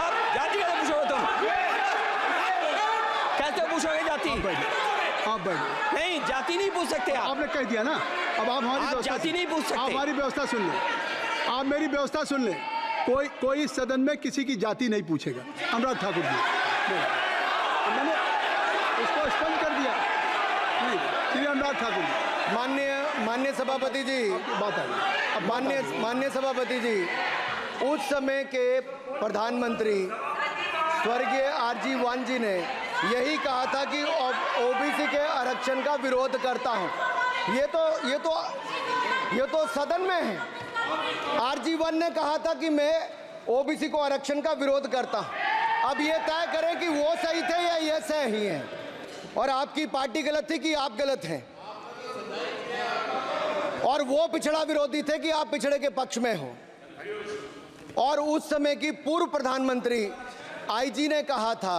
आप जाति कैसे पूछोगे तुम? कैसे पूछोगे जाति? आप बैठ नहीं, जाति नहीं पूछ सकते आप। आपने कह दिया ना। अब आप हमारी जाति नहीं पूछ सकते। आप हमारी व्यवस्था सुन लें, आप मेरी व्यवस्था सुन लें। कोई सदन में किसी की जाति नहीं पूछेगा। अनुराग ठाकुर जी, मैंने उसको स्पष्ट कर दिया। नहीं, श्री अनुराग ठाकुर जी। माननीय सभापति जी, बात आ गई। माननीय सभापति जी, उस समय के प्रधानमंत्री स्वर्गीय आरजी वान जी ने यही कहा था कि ओबीसी के आरक्षण का विरोध करता हूं। ये तो सदन में है। आरजी वान ने कहा था कि मैं ओबीसी को आरक्षण का विरोध करता हूं। अब ये तय करें कि वो सही थे या ये सही हैं, और आपकी पार्टी गलत थी कि आप गलत हैं, और वो पिछड़ा विरोधी थे कि आप पिछड़े के पक्ष में हो। और उस समय की पूर्व प्रधानमंत्री आईजी ने कहा था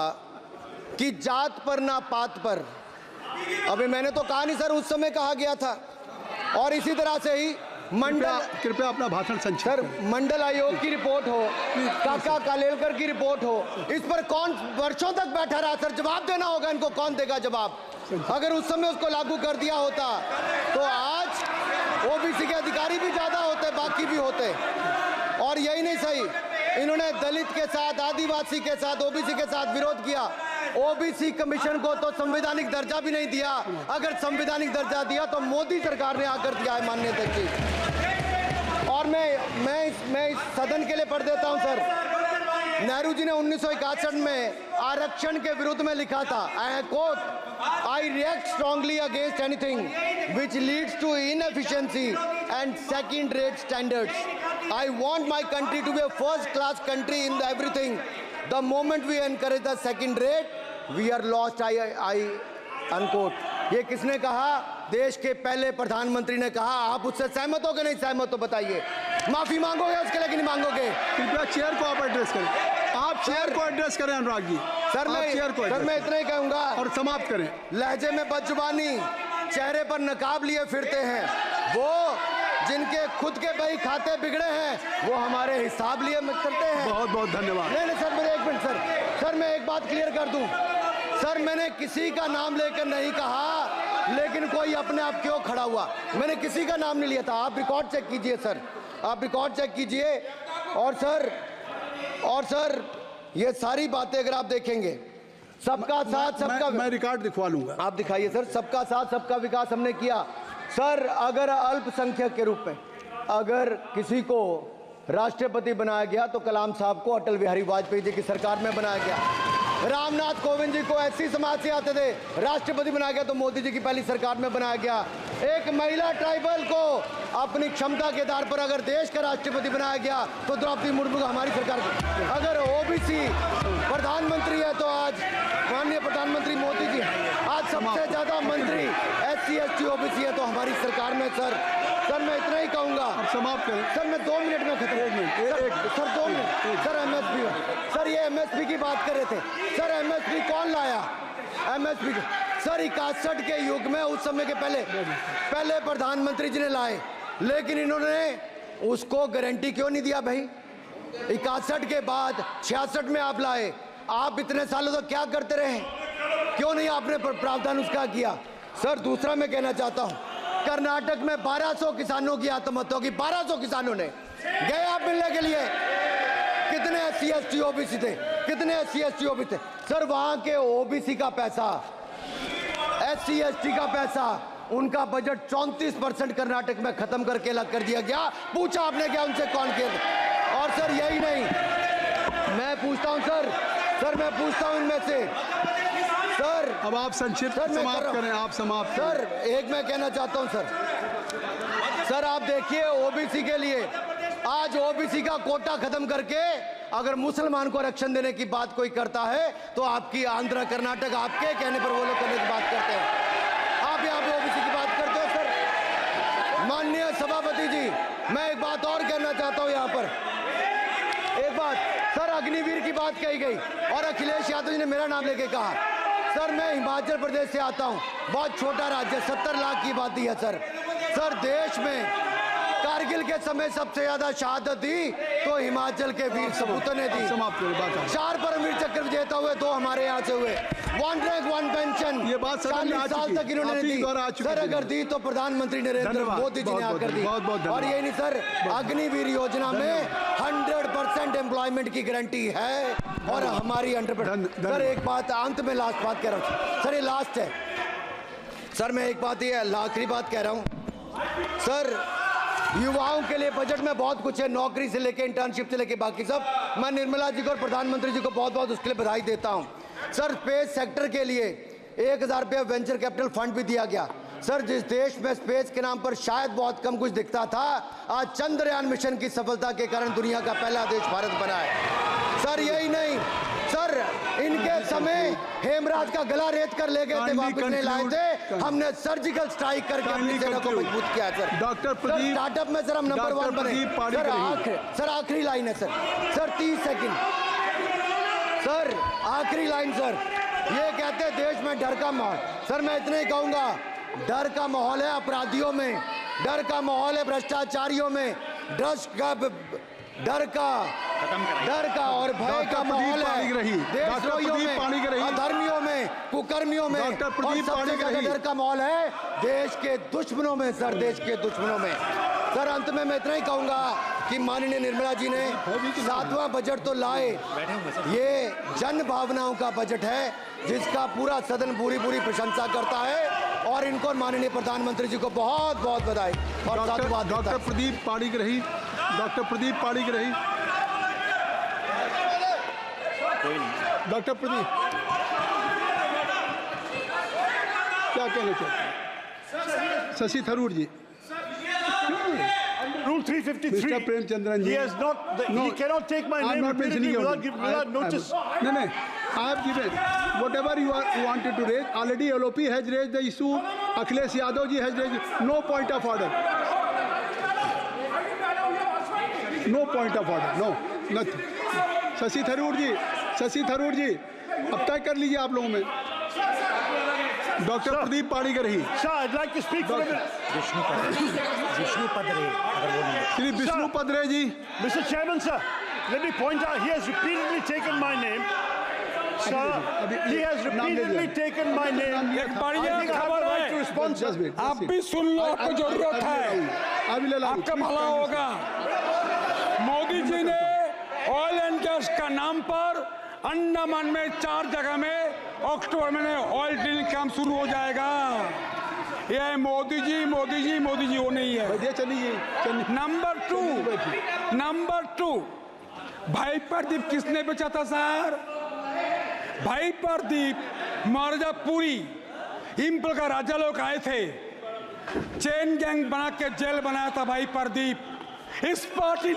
कि जात पर ना पात पर। अभी मैंने तो कहा नहीं सर, उस समय कहा गया था। और इसी तरह से ही कृपया अपना भाषण संक्षिप्त सर, करें। मंडल आयोग की रिपोर्ट हो, काका कालेलकर की रिपोर्ट हो, इस पर कौन वर्षों तक बैठा रहा सर? जवाब देना होगा इनको, कौन देगा जवाब? अगर उस समय उसको लागू कर दिया होता तो आज ओबीसी के अधिकारी भी ज्यादा होते, बाकी भी होते। और यही नहीं सही, इन्होंने दलित के साथ, आदिवासी के साथ, ओबीसी के साथ विरोध किया। ओबीसी कमीशन को तो संवैधानिक दर्जा भी नहीं दिया। अगर संवैधानिक दर्जा दिया तो मोदी सरकार ने आकर दिया है, माननीय अध्यक्ष जी। और मैं इस सदन के लिए पढ़ देता हूं सर। नेहरू जी ने 1961 में आरक्षण के विरुद्ध में लिखा था, I quote, I react strongly against anything which leads to inefficiency and second rate standards. I want my country to be a first class country in everything. The moment we encourage the second rate we are lost, I unquote. ये किसने कहा? देश के पहले प्रधानमंत्री ने कहा। आप उससे सहमत हो कि नहीं सहमत हो बताइए? माफी मांगोगे उसके लिए कि नहीं मांगोगे? कृपया चेयर को आप एड्रेस करें। आप चेयर को एड्रेस करें अनुराग जी। सर मैं इतना ही कहूंगा और समाप्त करें। लहजे में बदजुबानी, चेहरे पर नकाब लिए फिरते हैं, वो जिनके खुद के बही खाते बिगड़े हैं वो हमारे हिसाब लिए करते हैं। बहुत बहुत धन्यवाद। नहीं सर, मेरे एक मिनट सर, मैं एक बात क्लियर कर दूं सर, मैंने किसी का नाम लेकर नहीं कहा, लेकिन कोई अपने आप क्यों खड़ा हुआ? मैंने किसी का नाम नहीं लिया था। आप रिकॉर्ड चेक कीजिए सर, आप रिकॉर्ड चेक कीजिए। और सर ये सारी बातें अगर आप देखेंगे, सबका साथ सबका, मैं रिकॉर्ड दिखवा लूंगा। आप दिखाइए सर। सबका साथ सबका विकास हमने किया सर। अगर अल्पसंख्यक के रूप में अगर किसी को राष्ट्रपति बनाया गया तो कलाम साहब को अटल बिहारी वाजपेयी जी की सरकार में बनाया गया। रामनाथ कोविंद जी को एससी समाज से आते थे, राष्ट्रपति बनाया गया तो मोदी जी की पहली सरकार में बनाया गया। एक महिला ट्राइबल को अपनी क्षमता के आधार पर अगर देश का राष्ट्रपति बनाया गया तो द्रौपदी मुर्मू को हमारी सरकार। अगर ओबीसी प्रधानमंत्री है तो आज माननीय प्रधानमंत्री मोदी जी। आज सबसे ज्यादा मंत्री एससी एसटी ओबीसी है तो हमारी सरकार में। सर मैं इतना ही कहूंगा। समाप्त करें सर, मैं 2 मिनट में खत्म। Sir 2 minute. Sir MSP, sir ये एमएसपी की बात कर रहे थे सर। एमएसपी कौन लाया? एमएसपी सर 61 के युग में, उस समय के पहले प्रधानमंत्री जी ने लाए, लेकिन इन्होंने उसको गारंटी क्यों नहीं दिया भाई? 61 के बाद 66 में आप लाए। आप इतने सालों तक क्या करते रहे? क्यों नहीं आपने प्रावधान उसका किया? सर दूसरा मैं कहना चाहता हूं, कर्नाटक में 1200 किसानों की आत्महत्या की। 1200 किसानों ने गए आप मिलने के लिए। कितने एससी एसटी ओबीसी थे? कितने एससी एसटी ओबीसी थे? सर वहां के ओबीसी का पैसा, एससी एसटी का पैसा, उनका बजट 34% कर्नाटक में खत्म करके अलग कर दिया गया। पूछा आपने क्या उनसे? कौन किया? और सर यही नहीं, मैं पूछता हूं सर मैं पूछता हूं इनमें से सर। अब आप संक्षिप्त समाप्त करें। आप समाप्त सर एक मैं कहना चाहता हूं सर आप देखिए ओबीसी के लिए आज ओबीसी का कोटा खत्म करके अगर मुसलमान को आरक्षण देने की बात कोई करता है तो आपकी आंध्र कर्नाटक आपके कहने पर वो लोग करने की बात करते हैं। आप यहाँ पे ओबीसी की बात करते हो सर। माननीय सभापति जी, मैं एक बात और कहना चाहता हूँ यहाँ पर। एक बात सर, अग्निवीर की बात कही गई और अखिलेश यादव जी ने मेरा नाम लेके कहा। सर मैं हिमाचल प्रदेश से आता हूँ, बहुत छोटा राज्य, 70 लाख की आबादी है सर देश में कारगिल के समय सबसे ज्यादा शहादत दी तो हिमाचल के वीर सपूतों ने दी। 4 परमवीर चक्र विजेता हुए, 2 हमारे यहाँ से हुए। 1 रैंक 1 पेंशन ये बात 40 साल तक इन्होंने दी सर। अगर दी तो प्रधानमंत्री नरेंद्र मोदी जी ने आकर दी। और ये नहीं सर, अग्निवीर योजना में 100% एम्प्लॉयमेंट की गारंटी है और हमारी 100%। सर एक बात अंत में लास्ट बात कह रहा हूँ सर, ये लास्ट है सर। मैं एक बात, ये आखिरी बात कह रहा हूँ सर, युवाओं के लिए बजट में बहुत कुछ है, नौकरी से लेके इंटर्नशिप से लेके बाकी सब। मैं निर्मला जी को और प्रधानमंत्री जी को बहुत बहुत उसके लिए बधाई देता हूं। सर, स्पेस सेक्टर के लिए 1000 रुपये वेंचर कैपिटल फंड भी दिया गया। सर, जिस देश में स्पेस के नाम पर शायद बहुत कम कुछ दिखता था, आज चंद्रयान मिशन की सफलता के कारण दुनिया का पहला देश भारत बना है। सर, यही नहीं सर, इनके समय हेमराज का गला रेत कर ले गए थे, वापस नहीं लाए थे। हमने सर्जिकल स्ट्राइक करके अपनी सेना को मजबूत किया है। सर, डॉक्टर प्रदीप, स्टार्टअप में सर हम नंबर 1 बने। सर, आखिरी लाइन है सर 30 सेकंड। सर, आखिरी लाइन सर, ये कहते हैं देश में डर का माहौल। सर, मैं इतना ही कहूंगा, डर का माहौल है अपराधियों में, डर का माहौल है भ्रष्टाचारियों में, डर का और भय का माहौल है देशद्रोहियों में, अधर्मियों में, कुकर्मियों में, और सबसे ज्यादा डर का माहौल है देश के दुश्मनों में। सर, देश के दुश्मनों में। सर, अंत में मैं इतना ही कहूंगा कि माननीय निर्मला जी ने 7वां बजट तो लाए, ये जन भावनाओं का बजट है जिसका पूरा सदन पूरी प्रशंसा करता है, और इनको माननीय प्रधानमंत्री जी को बहुत बहुत बधाई और साधुवाद। Doctor Pradeep Panigrahi, doctor Pradeep Panigrahi, doctor Pradeep क्या कहना चाहते हैं? शशि थरूर जी। Rule 353. Mr. Premchandran ji. He has not. He cannot take my name repeatedly without notice. No. I have given whatever you wanted to raise. Already LOP has raised the issue. Akhilesh Yadav ji has raised. No point of order. No point of order. No. Nothing. Shashi Tharoor जी, अब तय कर लीजिए आप लोगों में। Doctor Pradeep Panigrahi. Sir, I'd like to speak for a minute. Shri Vishnu Padare ji. Mr. Chairman, sir, let me point out, he has repeatedly taken my name. Sir, he has repeatedly taken my name. एक बढ़िया खबर है, आप भी सुन लो, आपको जरूरत है, आपका भला होगा। मोदी जी ने ऑयल एंड गैस का नाम पर अंडमान में 4 जगह में अक्टूबर में ऑयल ड्रिलिंग काम शुरू हो जाएगा। ये मोदी जी वो नहीं है। चलिए। नंबर 2, भाई प्रदीप किसने बेचा था सर? भाई प्रदीप मिर्जापुरी इंपल का राजा लोग आए थे, चेन गैंग बना के जेल बनाया था भाई प्रदीप। इस पार्टी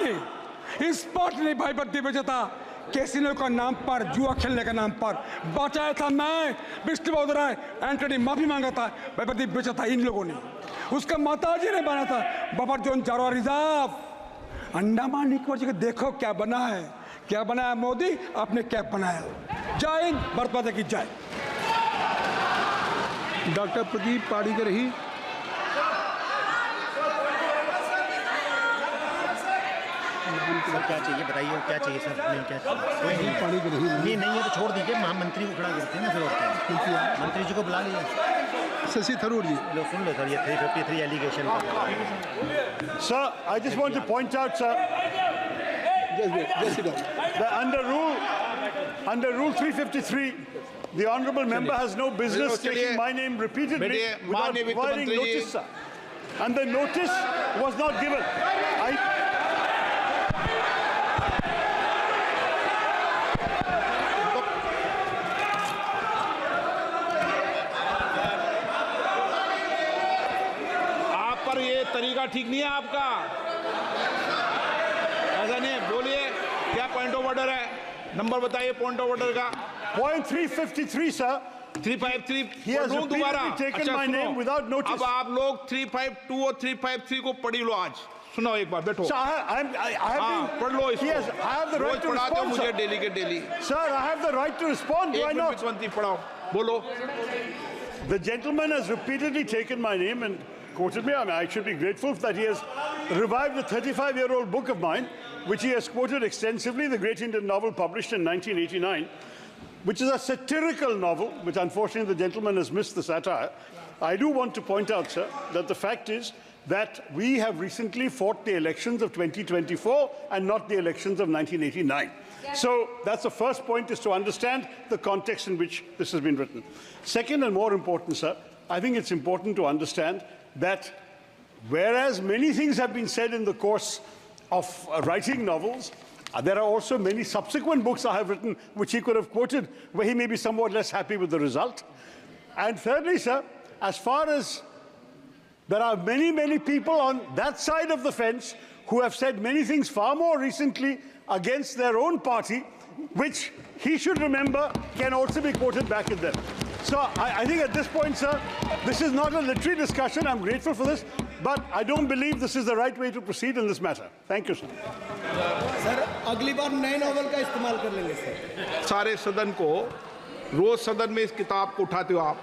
ने भाई प्रदीप बेचा था कैसीनो का नाम पर, जुआ खेलने का नाम पर बचाया था। मैं विष्णु बौद्धराय एंटनी माफी मांगा था, भाई प्रदीप बेचा था इन लोगों ने। उसका माताजी ने बना था बफर जोन चारों रिजर्व अंडमान निकोबार जी। देखो क्या बना है मोदी, आपने क्या बनाया। जय हिंद, भारत माता की जय। डॉक्टर प्रदीप पाणिग्राही। सर क्या चाहिए बताइए, क्या चाहिए सर? नहीं क्या चाहिए? कोई नहीं है तो छोड़ दीजिए, महामंत्री को खड़ा करते हैं ना, फिर और क्या? मंत्री जी को बुला लीजिए। शशि थरूर जी। लो सुन लो सर, ये 353 allegation. Sir, I just want to point out, sir, that under rule 353, the honourable member has no business taking my name repeatedly without providing notice, sir. And the notice was not given. तरीका ठीक नहीं है आपका, ऐसा नहीं है। बोलिए क्या पॉइंट ऑफ ऑर्डर है, नंबर बताइए पॉइंट ऑफ ऑर्डर का। Point 353, sir. 353 He has दोबारा। taken my name without notice. अब आप लोग 352 और 353 को पढ़ी लो। आज सुनो एक बार, बैठो। Sir, I have been, पढ़ लो इसको। Yes, I have the right to पढ़ाते हो respond, मुझे sir. डेली के daily. Sir, I have the right to respond. Do I not? पढ़ाओ, बोलो। The gentleman has repeatedly taken my name and quoted me. I mean, I should be grateful that he has revived a 35-year-old book of mine, which he has quoted extensively, the great Indian novel published in 1989, which is a satirical novel, which unfortunately the gentleman has missed the satire. I do want to point out, sir, that the fact is that we have recently fought the elections of 2024 and not the elections of 1989. So that's the first point, is to understand the context in which this has been written. Second, and more important, sir, I think it's important to understand that whereas many things have been said in the course of writing novels, there are also many subsequent books I have written which he could have quoted where he may be somewhat less happy with the result. And thirdly, sir, as far as there are many, many people on that side of the fence who have said many things far more recently against their own party, which he should remember can also be quoted back at them. So I think at this point, sir, this is not a literary discussion. I'm grateful for this, but I don't believe this is the right way to proceed in this matter. Thank you, sir. Sir अगली बार नए novel का इस्तेमाल कर लेंगे sir. सारे सदन को रोज सदन में इस किताब को उठाते हो आप,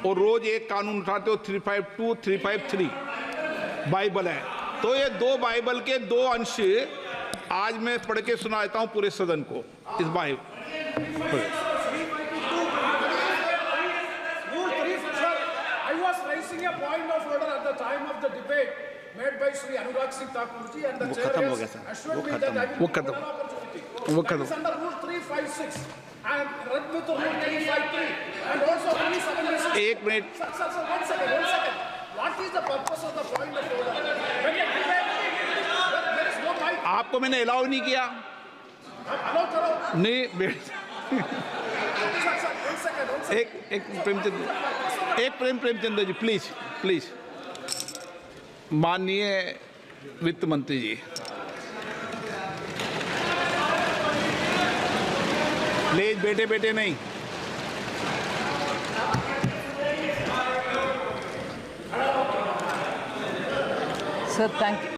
और रोज एक कानून उठाते हो 352, 353 बाइबल है। तो ये दो बाइबल के दो अंश आज मैं पढ़ के सुनाता हूँ पूरे सदन को इस Bible. I was raising a point of order at the time of the debate made by Sri Anurag Singh Thakur ji, and the chair has assured me that I will give an opportunity. That is under Rule 356 and read with Rule 353 and also Rule 76. एक minute. Sir, one second. What is the purpose of the point of order? When a debate, there is no mic. आपको मैंने allow नहीं किया। Allow करो। नहीं Sir, one second. एक Premchandra ji, please. माननीय वित्त मंत्री जी, प्लीज बेटे नहीं। Sir, thank you.